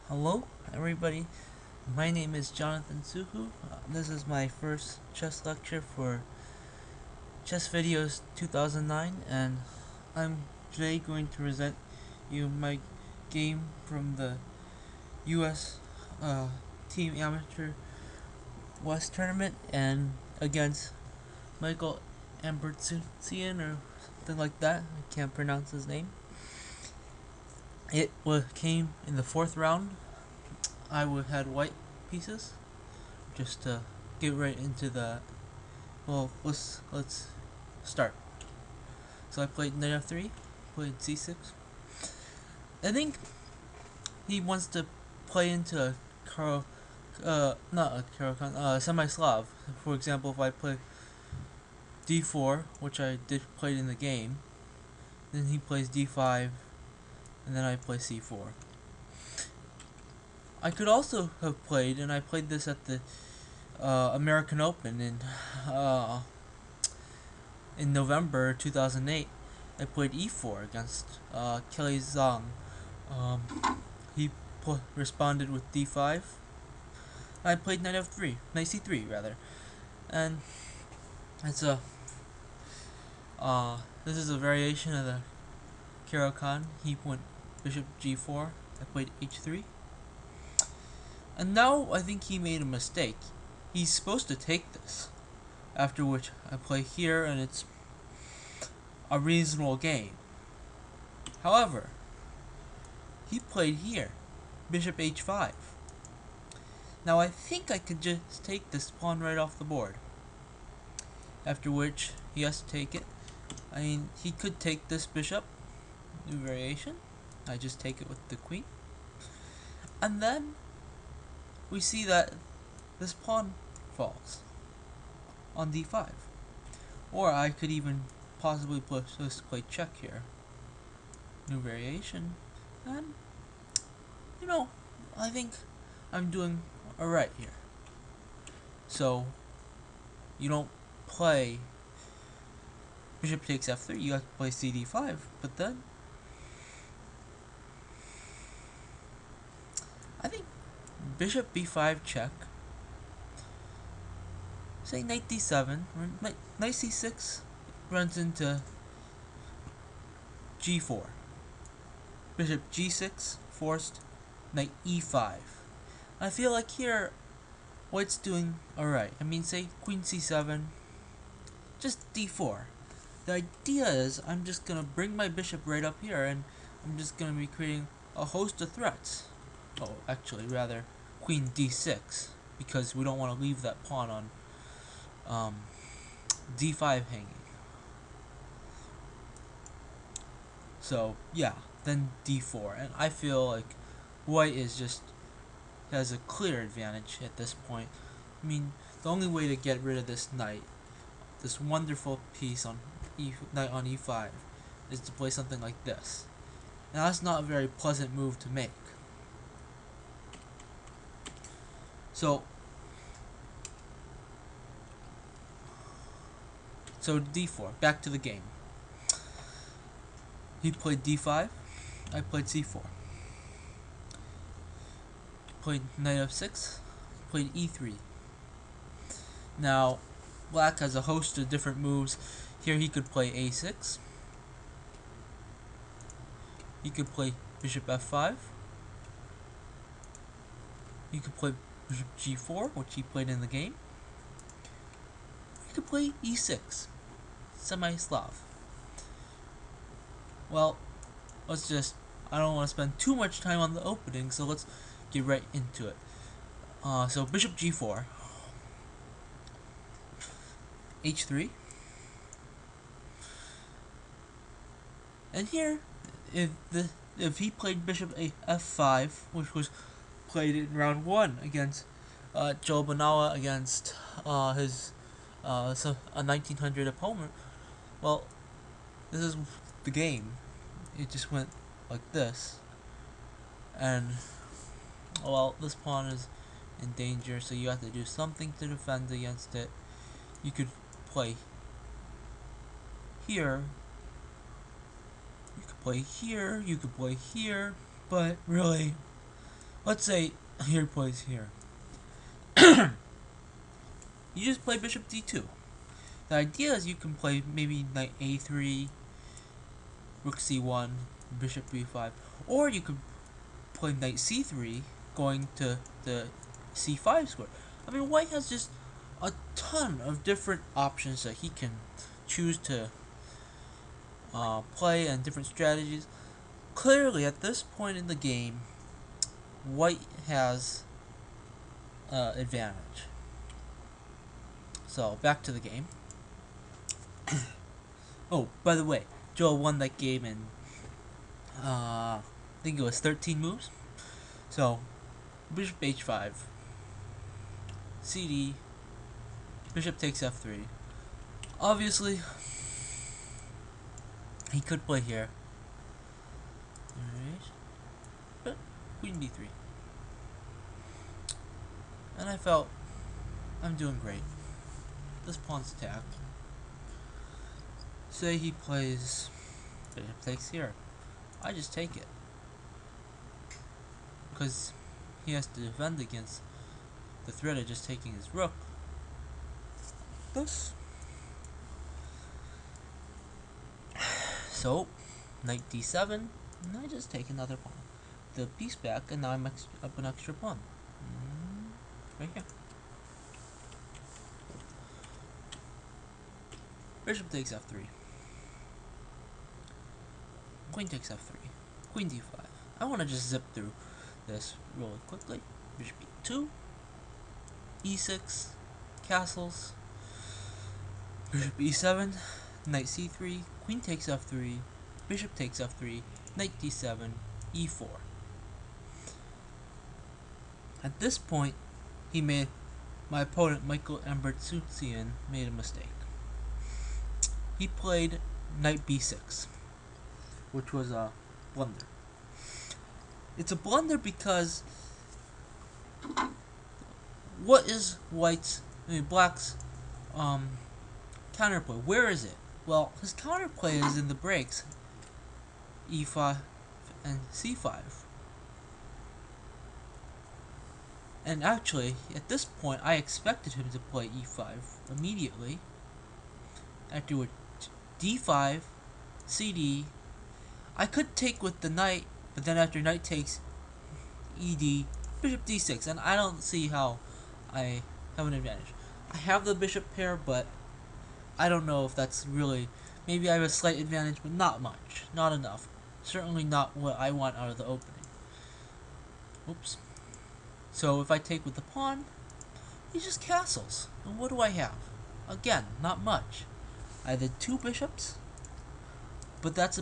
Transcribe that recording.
Hello, everybody. My name is Jonathan Soo Hoo. This is my first chess lecture for Chessvideos 2009, and I'm today going to present you my game from the U.S. Team Amateur West Tournament and against Michael Ambartsounian or something like that. I can't pronounce his name. It came in the fourth round. I had white pieces. Just to get right into the let's start. So I played knight f3, played c6. I think he wants to play into a not a semi-Slav. For example, if I play d4, which I did play in the game, then he plays d5, and then I play c4. I could also have played, and I played this at the American Open in November 2008. I played e4 against Kelly Zhang. Um, he responded with d5. I played knight f3, knight c3 rather, and it's a this is a variation of the Caro-Kann. He went bishop g4. I played h3, and now I think he made a mistake. He's supposed to take this. After which I play here, and it's a reasonable game. However, he played here, bishop h5. Now I think I could just take this pawn right off the board. After which he has to take it. I mean, he could take this bishop, new variation. I just take it with the queen. And then we see that this pawn falls on d5. Or I could even possibly just play check here. New variation. And, I think I'm doing alright here. So, you don't play bishop takes f3, you have to play cd5, but then I think bishop b5 check, say knight d7, knight c6 runs into g4, bishop g6 forced, knight e5. I feel like here white's doing alright. I mean, say queen c7, just d4. The idea is I'm just gonna bring my bishop right up here, and I'm just gonna be creating a host of threats. Oh, actually, rather queen d6, because we don't want to leave that pawn on d5 hanging. So yeah, then d4, and I feel like white has a clear advantage at this point. I mean, the only way to get rid of this knight, this wonderful piece on knight on e5, is to play something like this. And that's not a very pleasant move to make. So d4, back to the game. He played d5, I played c4. Played knight f6, played e3. Now, black has a host of different moves. Here he could play a6. He could play bishop f5. He could play bishop g4, which he played in the game. He could play e6, semi-Slav. Well, I don't want to spend too much time on the opening, so let's get right into it. So bishop g4, h3, and here, if he played bishop f5, which was played in round 1 against Joe Banawa against his a 1900 opponent, well, this is the game. It just went like this, and well, this pawn is in danger, so you have to do something to defend against it. You could play here, you could play here, you could play here, but really Let's say here he plays here. You just play bishop d2. The idea is you can play maybe knight a3, rook c1, bishop b5, or you could play knight c3, going to the c5 square. I mean, white has just a ton of different options that he can choose to play, and different strategies. Clearly, at this point in the game, white has advantage. So, back to the game. Oh, by the way, Joe won that game in, I think it was 13 moves. So, bishop h5, cd, bishop takes f3. Obviously, he could play here. Alright. But, queen b3. And I felt, I'm doing great. This pawn's attacked. Say he plays bishop takes here. I just take it. Because he has to defend against the threat of just taking his rook. Thus. So, knight d7, and I just take another pawn. The piece back, and now I'm up an extra pawn. Right here. Bishop takes f3. Queen takes f3. Queen d5. I want to just zip through this really quickly. Bishop e2. e6. Castles. Bishop e7. Knight c3. Queen takes f3. Bishop takes f3. Knight d7. e4. At this point, my opponent, Ambartsounian, made a mistake. He played knight b6, which was a blunder. It's a blunder because what is black's counterplay? Where is it? Well, his counterplay is in the breaks, e5 and c5. And actually, at this point, I expected him to play e5 immediately. After d5, cd. I could take with the knight, but then after knight takes ed, bishop d6, and I don't see how I have an advantage. I have the bishop pair, but I don't know if that's really. Maybe I have a slight advantage, but not much. Not enough. Certainly not what I want out of the opening. Oops. So if I take with the pawn, he just castles. And what do I have? Again, not much. I had 2 bishops, but that's